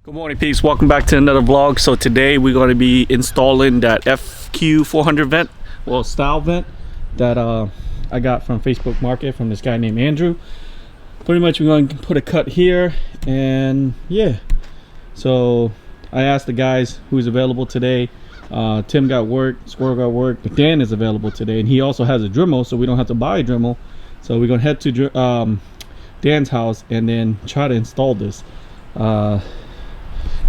Good morning, peeps. Welcome back to another vlog. So today we're going to be installing that FQ400 vent, well, style vent that I got from Facebook Market from this guy named Andrew. Pretty much we're going to put a cut here, and yeah. So I asked the guys who's available today. Tim got work, Squirrel got work, but Dan is available today, and he also has a Dremel, so we don't have to buy a Dremel. So we're going to head to Dan's house and then try to install this.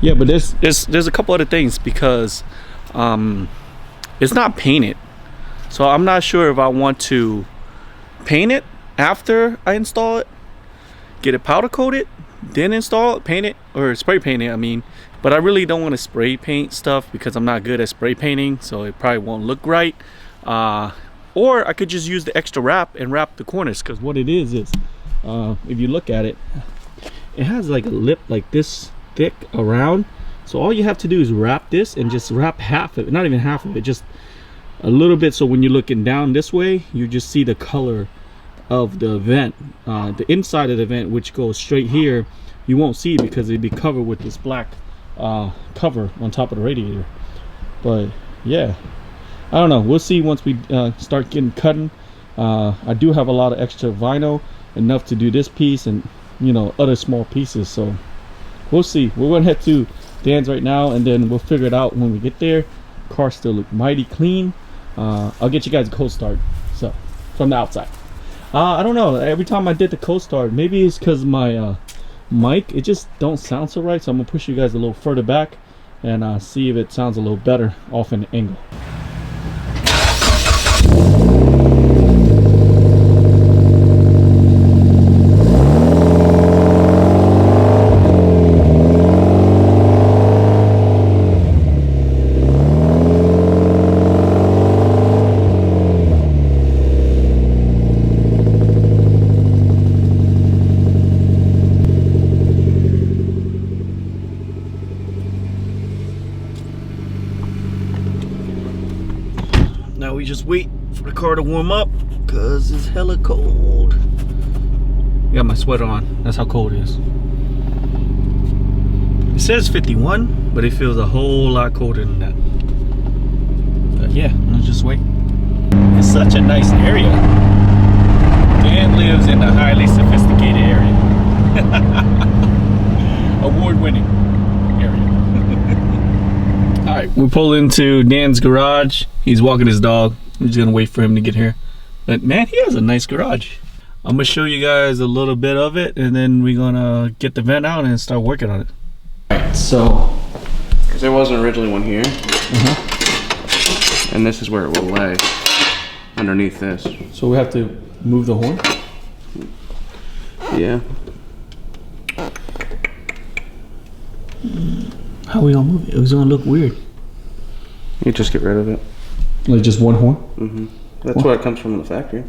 Yeah, but there's a couple other things because it's not painted, so I'm not sure if I want to paint it after I install it, get it powder coated, then install it, paint it, or spray paint it, I mean. But I really don't want to spray paint stuff because I'm not good at spray painting, so it probably won't look right. Or I could just use the extra wrap and wrap the corners, because what it is if you look at it, it has like a lip like this thick around, so all you have to do is wrap this and just wrap half of it, not even half of it, just a little bit, so when you're looking down this way you just see the color of the vent. The inside of the vent, which goes straight here, you won't see because it'd be covered with this black cover on top of the radiator. But yeah, I don't know, we'll see once we start getting cutting. I do have a lot of extra vinyl, enough to do this piece and, you know, other small pieces, so we'll see. We're gonna head to Dan's right now, and then we'll figure it out when we get there. Car still look mighty clean. I'll get you guys a cold start, so from the outside. I don't know, every time I did the cold start, maybe it's because my mic, it just don't sound so right, so I'm gonna push you guys a little further back and see if it sounds a little better off an angle. Now we just wait for the car to warm up because it's hella cold. Got my sweater on. That's how cold it is. It says 51, but it feels a whole lot colder than that. But yeah, let's just wait. It's such a nice area. Dan lives in a highly sophisticated area. Award-winning area. All right, we pull into Dan's garage. He's walking his dog. I'm just gonna wait for him to get here. But man, he has a nice garage. I'm gonna show you guys a little bit of it, and then we're gonna get the vent out and start working on it. All right, so because there wasn't originally one here, and this is where it will lay underneath this. So we have to move the horn. Yeah. How we gonna move it? It's gonna look weird. You just get rid of it. Like just one horn? Mm-hmm. That's where it comes from in the factory.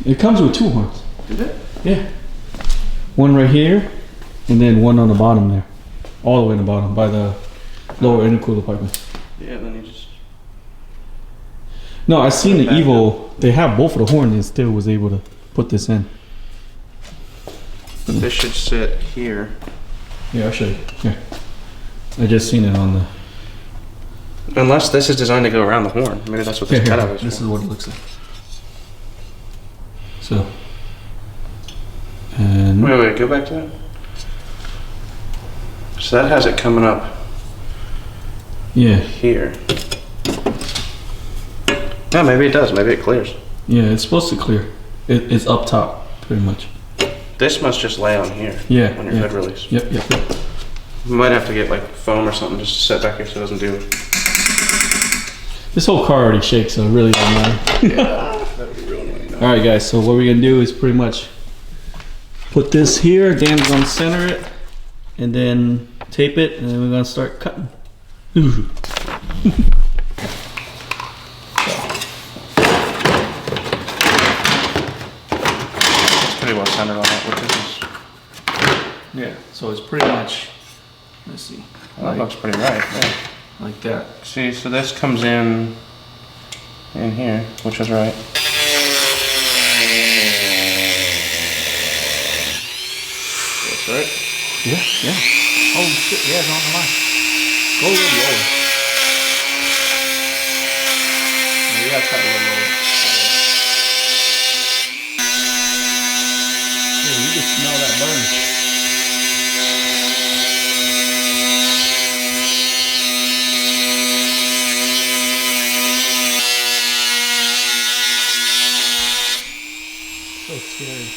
It comes with two horns. Is it? Yeah. One right here, and then one on the bottom there. All the way in the bottom by the lower intercooler pipe. Yeah, then you just... No, I seen the Evo. They have both of the horns and still was able to put this in. This should sit here. Yeah, I'll show you. Here. I just seen it on the... Unless this is designed to go around the horn. Maybe that's what this cutout is. This is what it looks like. So. And... Wait, go back to it. So that has it coming up. Yeah. Here. Yeah, maybe it does. Maybe it clears. Yeah, it's supposed to clear. It's up top, pretty much. This must just lay on here. Yeah. On your head release. Yep. You might have to get like foam or something just to set back here so it doesn't do it. This whole car already shakes, so it really doesn't matter. Yeah, that would be real annoying. All right, guys. So what we're gonna do is pretty much put this here. Dan's gonna center it, and then tape it, and then we're gonna start cutting. It's pretty well centered on that. What this is. Yeah. So it's pretty much. Let's see. Well, that looks pretty right. Yeah. Like that. See, so this comes in here, which is right. That's right. Yeah. Oh shit, yeah, it's on the line. Go a little lower. Yeah, you gotta cut a little lower. Yeah, you can smell that burn. So scary.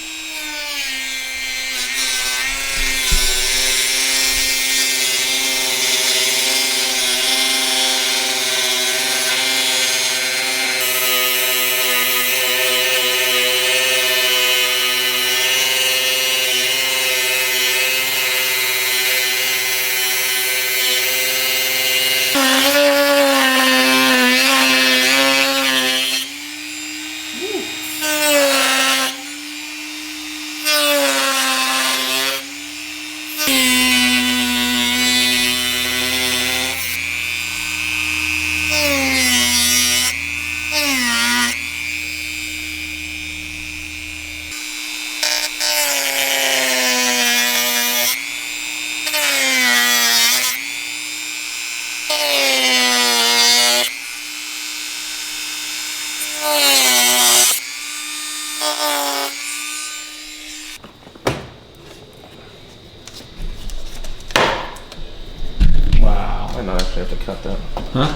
Might not actually have to cut that. Huh?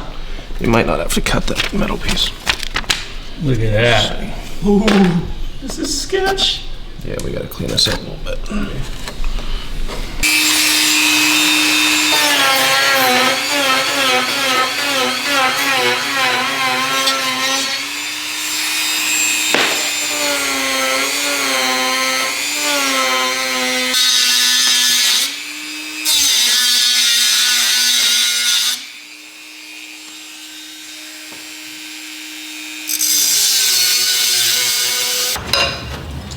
You might not have to cut that metal piece. Look at that. Ooh, this is sketch. Yeah, we gotta clean this up a little bit.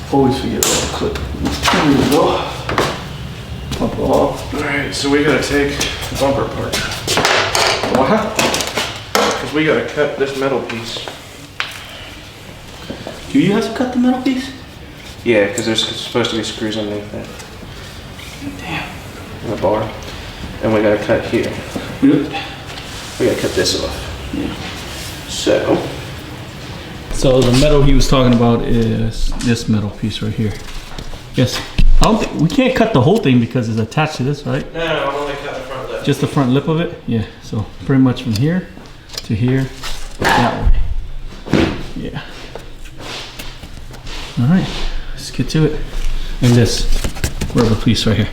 Always forget about the clip. There we go. Pump off. Alright, so we gotta take the bumper apart. What? Because we gotta cut this metal piece. Do you have to cut the metal piece? Yeah, because there's supposed to be screws underneath that. Damn. In the bar. And we gotta cut here. Really? We gotta cut this off. Yeah. So the metal he was talking about is this metal piece right here. Yes. I don't think we can't cut the whole thing because it's attached to this, right? No, I'm only cutting the front lip. Just the front lip of it? Yeah. So pretty much from here to here, that way. Yeah. All right, let's get to it. And this rubber piece right here.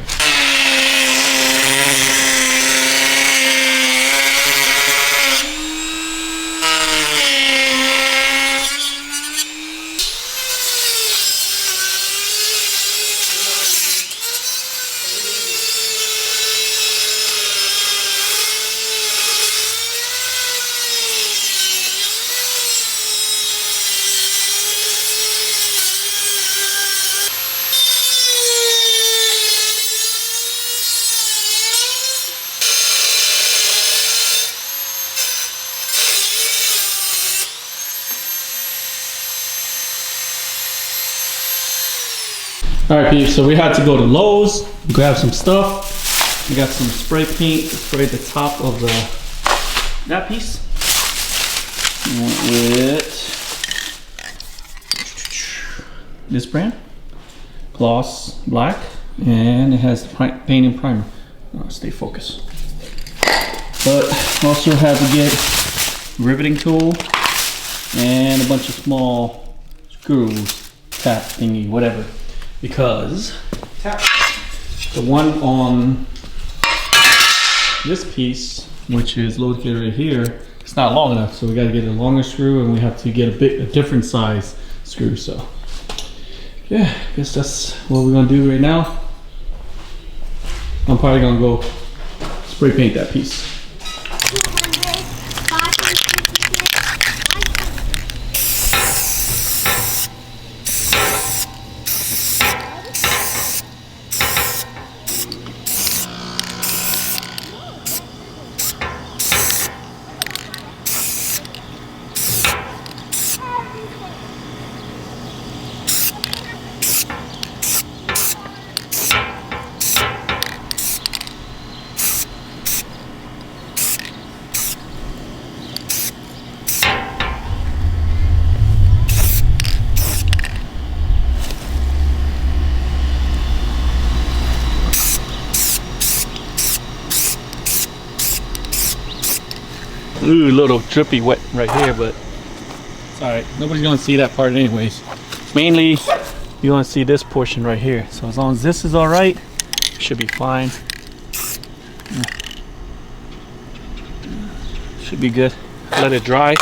All right, peeps, so we had to go to Lowe's, grab some stuff. We got some spray paint to spray the top of that piece. We went with this brand, Gloss Black, and it has paint and primer. Stay focused. But also had to get riveting tool and a bunch of small screws, tap thingy, whatever. Because the one on this piece, which is located right here, it's not long enough, so we got to get a longer screw, and we have to get a different size screw. So yeah, I guess that's what we're gonna do right now. I'm probably gonna go spray paint that piece. Ooh, little drippy wet right here, but it's alright. Nobody's gonna see that part anyways. Mainly, you're gonna see this portion right here. So as long as this is alright, should be fine. Should be good. Let it dry,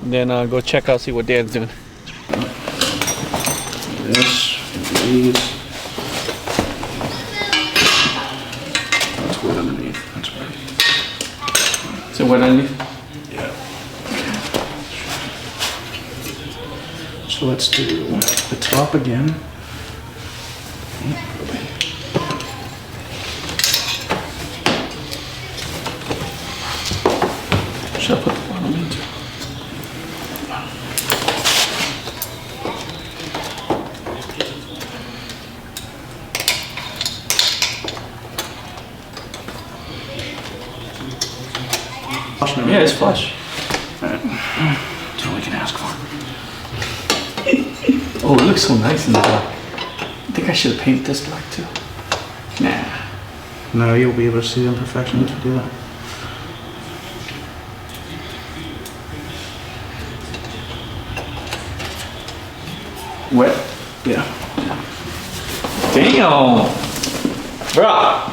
and then go check out, see what Dan's doing. This, these. That's wet underneath. That's right. Is it wet underneath? Yeah. So let's do the top again. Should I put the bottom in too? Yeah, it's flush. Alright. That's all we can ask for. Oh, it looks so nice in the black. I think I should have painted this black too. Nah. No, you'll be able to see the imperfections if you do that. Wet? Yeah. Damn! Bruh!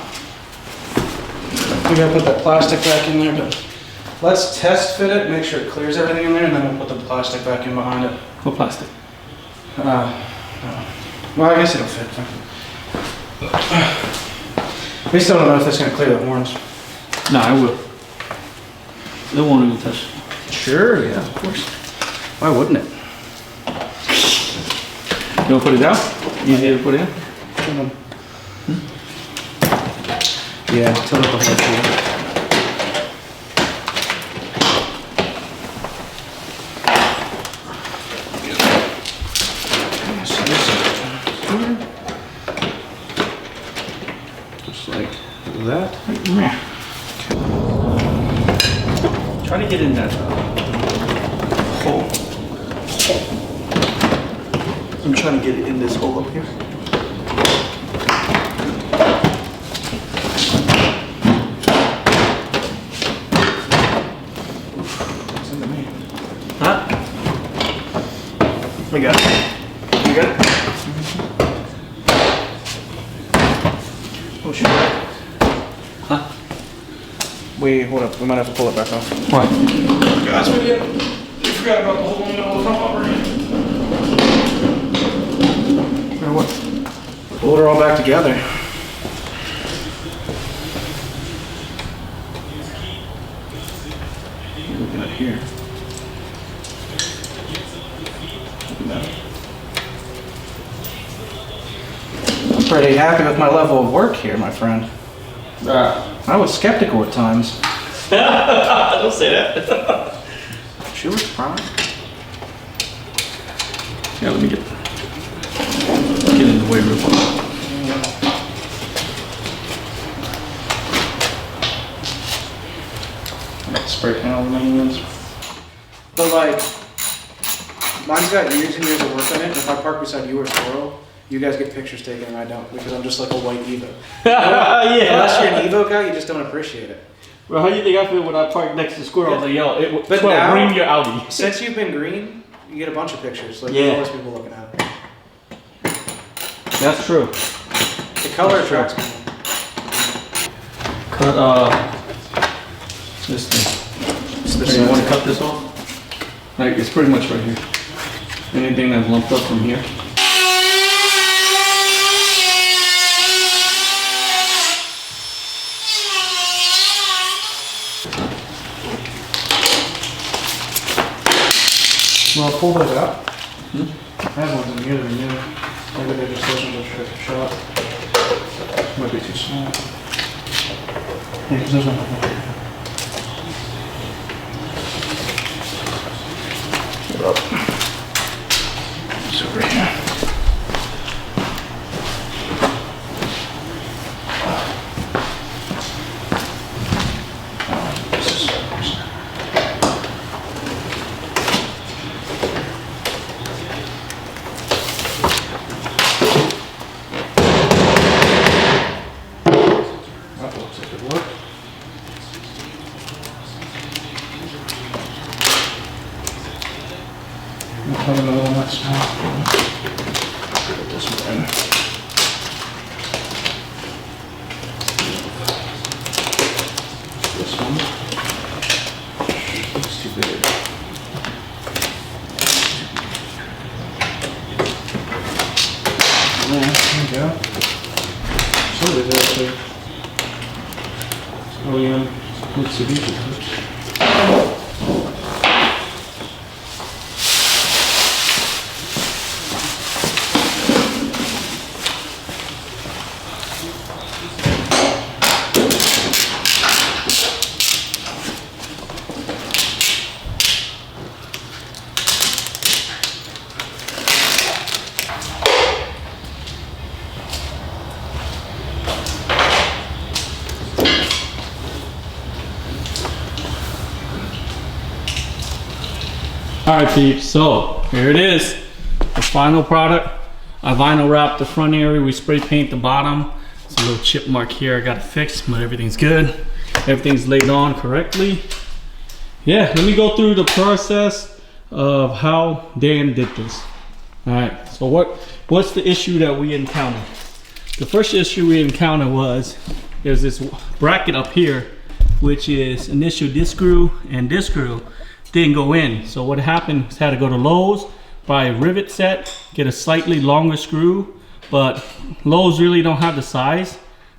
We gotta put that plastic back in there, but let's test fit it, make sure it clears everything in there, and then we'll put the plastic back in behind it. What plastic? Well, I guess it'll fit. We still don't know if it's gonna clear the horns. No, I will. It won't even touch. Sure, yeah, of course. Why wouldn't it? You wanna put it down? Easy to put in? Yeah, tilt it the whole thing. Just like that. Try to get in that hole. I'm trying to get it in this hole up here. Huh? We got it. You got it? Oh shit. Huh? Wait, hold up. We might have to pull it back off. Why? Guys, we forgot about the hole in the middle of the front bumper. Or what? Pull it all back together. What do we got here? I'm pretty happy with my level of work here, my friend. I was skeptical at times. Don't say that. She was fine. Yeah, let me get in the way real quick. Spray panel maintenance. But like, mine's got years and years of work on it. If I park beside you or Squirrel, you guys get pictures taken and I don't, because I'm just like a white Evo. Yeah. Unless you're an Evo guy, you just don't appreciate it. Well, how do you think I feel when I park next to Squirrel? I was like, yo, But Squirrel, now- bring your Audi. Since you've been green, you get a bunch of pictures. Like, Yeah. always people looking at it. That's true. The color attracts me. Cut, this thing. You want to cut this off? Like, it's pretty much right here. Anything that's lumped up from here. Well, I'll pull those out. I have ones in here that are new. Maybe they're just looking to try to shop. Might be too small. Yeah, because there's one over here. Get up. It's over here. This is that looks like it worked. have another one next time. Put this one in. This one. It's too big. There we go. So it is actually. Oh yeah, Mitsubishi. Alright peeps, so here it is, the final product. I vinyl wrapped the front area, we spray paint the bottom. There's a little chip mark here I got to fix, but everything's good. Everything's laid on correctly. Yeah, let me go through the process of how Dan did this. Alright, so what's the issue that we encountered? The first issue we encountered was there's this bracket up here, which is initial this screw and this screw didn't go in. So what happened is I had to go to Lowe's, buy a rivet set, get a slightly longer screw, but Lowe's really don't have the size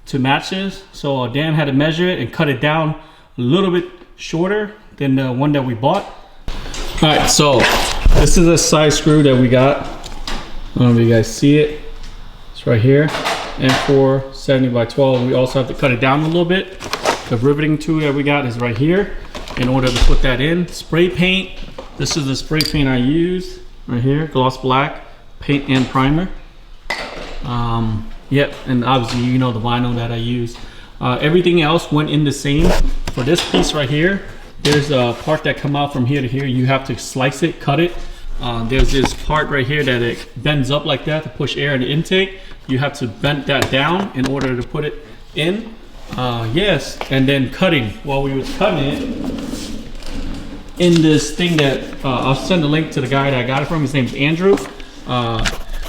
to match this. So Dan had to measure it and cut it down a little bit shorter than the one that we bought. All right, so this is a size screw that we got. I don't know if you guys see it. It's right here, M4 70 by 12. We also have to cut it down a little bit. The riveting tool that we got is right here. In order to put that in, spray paint. This is the spray paint I use right here, gloss black, paint and primer. Yep, and obviously you know the vinyl that I use. Everything else went in the same. For this piece right here, there's a part that come out from here to here. You have to slice it, cut it. There's this part right here that it bends up like that to push air in the intake. You have to bend that down in order to put it in. Yes, and then cutting. While we was cutting it, in this thing that I'll send a link to the guy that I got it from. His name's Andrew.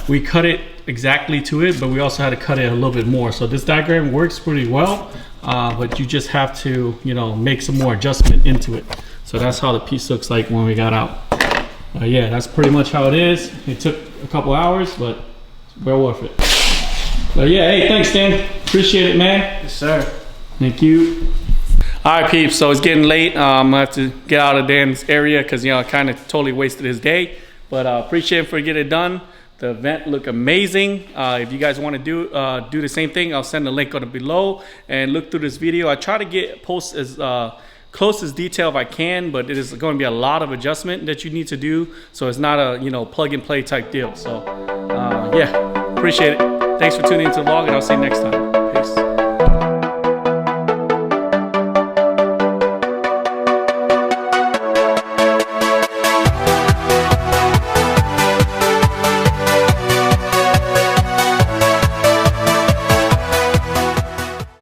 We cut it exactly to it, but we also had to cut it a little bit more. So this diagram works pretty well, but you just have to, you know, make some more adjustment into it. So that's how the piece looks like when we got out. Yeah, that's pretty much how it is. It took a couple hours, but it's well worth it. But yeah, hey, thanks Dan. Appreciate it, man. Yes, sir. Thank you. All right, peeps, so it's getting late. I'm gonna have to get out of Dan's area because, you know, I kind of totally wasted his day. But appreciate him for getting it done. The event looked amazing. If you guys want to do the same thing, I'll send the link on it below and look through this video. I try to post as close as detail if I can, but it is going to be a lot of adjustment that you need to do. So it's not a, you know, plug and play type deal. So yeah, appreciate it. Thanks for tuning into the vlog, and I'll see you next time. Peace.